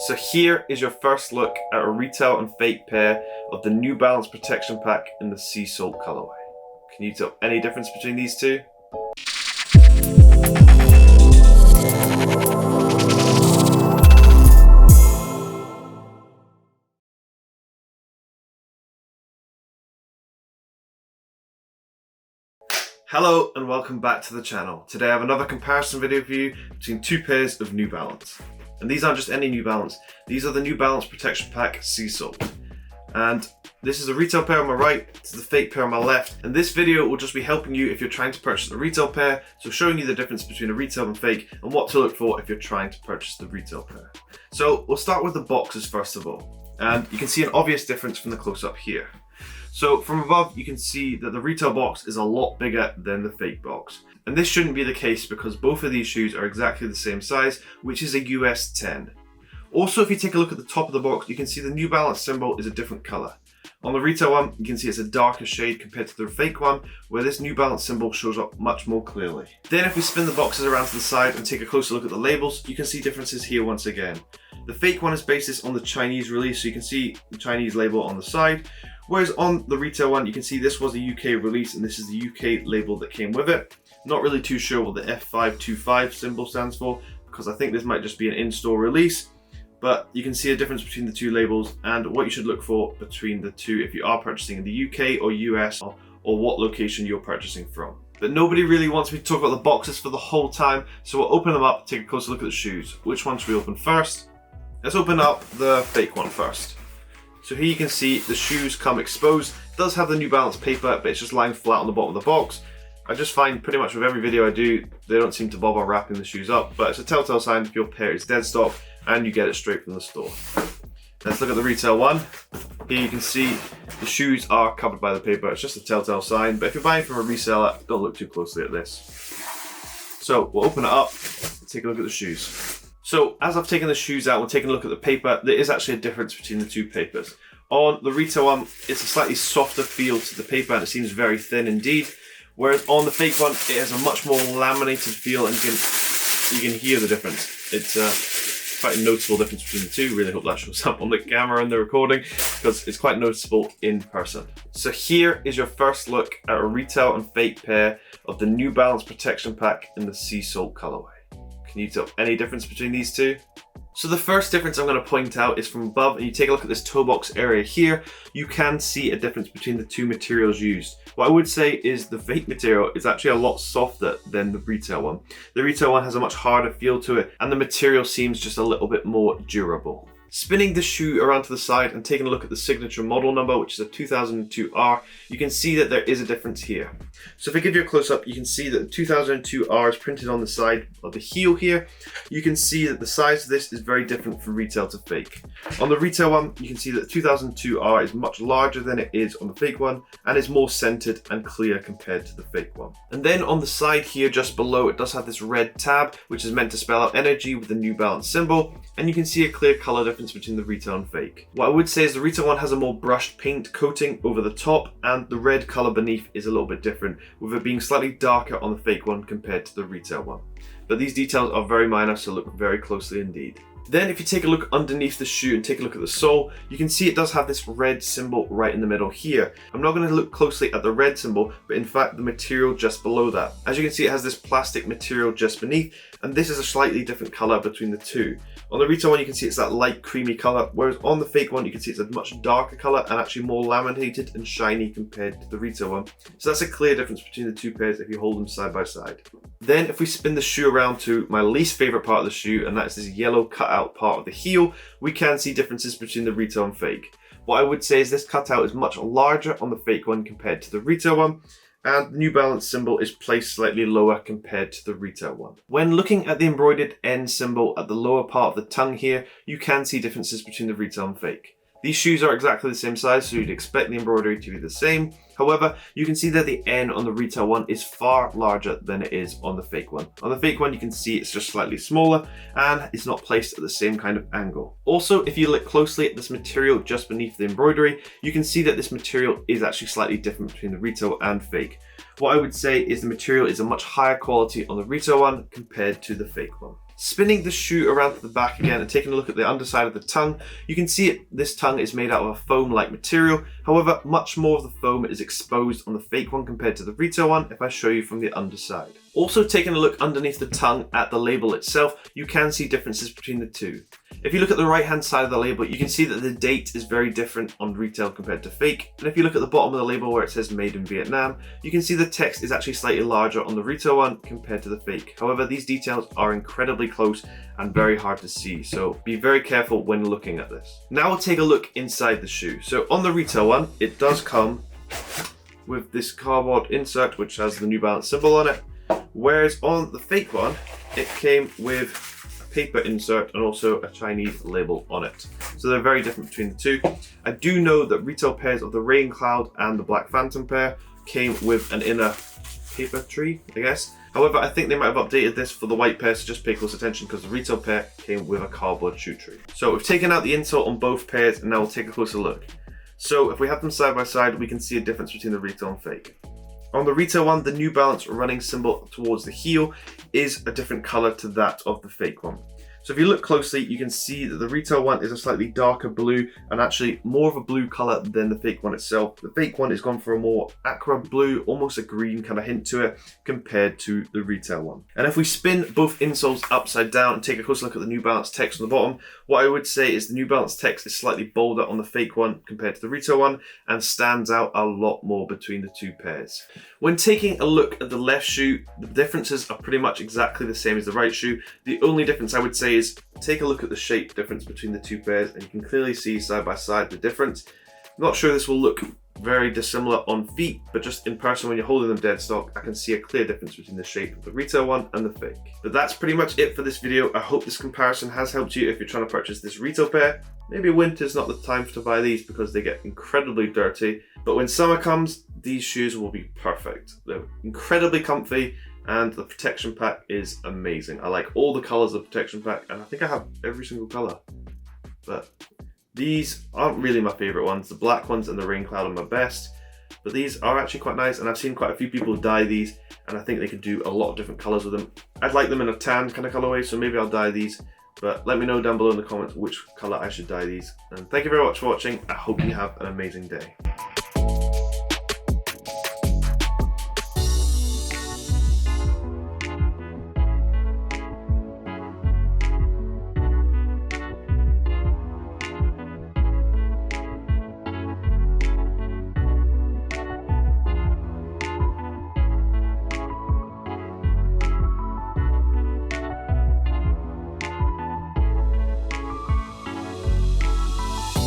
So here is your first look at a retail and fake pair of the New Balance protection pack in the sea salt colorway. Can you tell any difference between these two? Hello and welcome back to the channel. Today I have another comparison video for you between two pairs of New Balance. And these aren't just any New Balance, these are the New Balance Protection Pack Sea Salt. And this is a retail pair on my right, this is the fake pair on my left. And this video will just be helping you if you're trying to purchase a retail pair, so showing you the difference between a retail and fake and what to look for if you're trying to purchase the retail pair. So we'll start with the boxes first of all. And you can see an obvious difference from the close-up here. So from above, you can see that the retail box is a lot bigger than the fake box. And this shouldn't be the case because both of these shoes are exactly the same size, which is a US 10. Also, if you take a look at the top of the box, you can see the New Balance symbol is a different color. On the retail one, you can see it's a darker shade compared to the fake one, where this New Balance symbol shows up much more clearly. Then if we spin the boxes around to the side and take a closer look at the labels, you can see differences here once again. The fake one is based on the Chinese release, so you can see the Chinese label on the side, whereas on the retail one, you can see this was a UK release and this is the UK label that came with it. Not really too sure what the F525 symbol stands for, because I think this might just be an in-store release, but you can see a difference between the two labels and what you should look for between the two if you are purchasing in the UK or US or what location you're purchasing from. But nobody really wants me to talk about the boxes for the whole time, so we'll open them up, take a closer look at the shoes. Which one should we open first? Let's open up the fake one first. So here you can see the shoes come exposed. It does have the New Balance paper, but it's just lying flat on the bottom of the box. I just find pretty much with every video I do, they don't seem to bother wrapping the shoes up, but it's a telltale sign if your pair is dead stock and you get it straight from the store. Let's look at the retail one. Here you can see the shoes are covered by the paper. It's just a telltale sign, but if you're buying from a reseller, don't look too closely at this. So we'll open it up and take a look at the shoes. So as I've taken the shoes out and taken a look at the paper, there is actually a difference between the two papers. On the retail one, it's a slightly softer feel to the paper and it seems very thin indeed. Whereas on the fake one, it has a much more laminated feel and you can hear the difference. It's quite a noticeable difference between the two. Really hope that shows up on the camera and the recording because it's quite noticeable in person. So here is your first look at a retail and fake pair of the New Balance Protection Pack in the Sea Salt colorway. Can you tell any difference between these two? So the first difference I'm going to point out is from above, and you take a look at this toe box area here, you can see a difference between the two materials used. What I would say is the fake material is actually a lot softer than the retail one. The retail one has a much harder feel to it, and the material seems just a little bit more durable. Spinning the shoe around to the side and taking a look at the signature model number, which is a 2002R, you can see that there is a difference here. So if I give you a close-up, you can see that the 2002R is printed on the side of the heel here. You can see that the size of this is very different from retail to fake. On the retail one, you can see that the 2002R is much larger than it is on the fake one, and is more centered and clear compared to the fake one. And then on the side here, just below, it does have this red tab, which is meant to spell out energy with the New Balance symbol, and you can see a clear color difference between the retail and fake. What I would say is the retail one has a more brushed paint coating over the top, and the red color beneath is a little bit different, with it being slightly darker on the fake one compared to the retail one. But these details are very minor, so look very closely indeed. Then if you take a look underneath the shoe and take a look at the sole, you can see it does have this red symbol right in the middle here. I'm not going to look closely at the red symbol, but in fact the material just below that. As you can see, it has this plastic material just beneath, and this is a slightly different color between the two. On the retail one, you can see it's that light creamy color, whereas on the fake one, you can see it's a much darker color and actually more laminated and shiny compared to the retail one. So that's a clear difference between the two pairs if you hold them side by side. Then if we spin the shoe around to my least favorite part of the shoe, and that's this yellow cutout part of the heel, we can see differences between the retail and fake. What I would say is this cutout is much larger on the fake one compared to the retail one, and the New Balance symbol is placed slightly lower compared to the retail one. When looking at the embroidered N symbol at the lower part of the tongue here, you can see differences between the retail and fake. These shoes are exactly the same size, so you'd expect the embroidery to be the same. However, you can see that the N on the retail one is far larger than it is on the fake one. On the fake one, you can see it's just slightly smaller and it's not placed at the same kind of angle. Also, if you look closely at this material just beneath the embroidery, you can see that this material is actually slightly different between the retail and fake. What I would say is the material is a much higher quality on the retail one compared to the fake one. Spinning the shoe around to the back again and taking a look at the underside of the tongue, you can see this tongue is made out of a foam-like material. However, much more of the foam is exposed on the fake one compared to the retail one if I show you from the underside. Also, taking a look underneath the tongue at the label itself, you can see differences between the two. If you look at the right hand side of the label, you can see that the date is very different on retail compared to fake. And if you look at the bottom of the label where it says made in Vietnam, you can see the text is actually slightly larger on the retail one compared to the fake. However, these details are incredibly close and very hard to see, so be very careful when looking at this. Now we'll take a look inside the shoe. So on the retail one, it does come with this cardboard insert which has the New Balance symbol on it, whereas on the fake one, it came with paper insert and also a Chinese label on it. So they're very different between the two. I do know that retail pairs of the Rain Cloud and the Black Phantom pair came with an inner paper tree, I guess. However, I think they might have updated this for the white pair, so just pay close attention because the retail pair came with a cardboard shoe tree. So we've taken out the insole on both pairs and now we'll take a closer look. So if we have them side by side, we can see a difference between the retail and fake. On the retail one, the New Balance running symbol towards the heel is a different color to that of the fake one. So if you look closely, you can see that the retail one is a slightly darker blue and actually more of a blue color than the fake one itself. The fake one has gone for a more aqua blue, almost a green kind of hint to it compared to the retail one. And if we spin both insoles upside down and take a closer look at the New Balance text on the bottom, what I would say is the New Balance text is slightly bolder on the fake one compared to the retail one and stands out a lot more between the two pairs. When taking a look at the left shoe, the differences are pretty much exactly the same as the right shoe. The only difference I would say is take a look at the shape difference between the two pairs and you can clearly see side by side the difference. I'm not sure this will look very dissimilar on feet, but just in person when you're holding them dead stock, I can see a clear difference between the shape of the retail one and the fake. But that's pretty much it for this video. I hope this comparison has helped you if you're trying to purchase this retail pair. Maybe winter's not the time to buy these because they get incredibly dirty, but when summer comes, these shoes will be perfect. They're incredibly comfy and the protection pack is amazing. I like all the colors of the protection pack and I think I have every single color, but these aren't really my favorite ones. The black ones and the Rain Cloud are my best, but these are actually quite nice and I've seen quite a few people dye these and I think they could do a lot of different colors with them. I'd like them in a tan kind of colorway, so maybe I'll dye these, but let me know down below in the comments which color I should dye these. And thank you very much for watching. I hope you have an amazing day.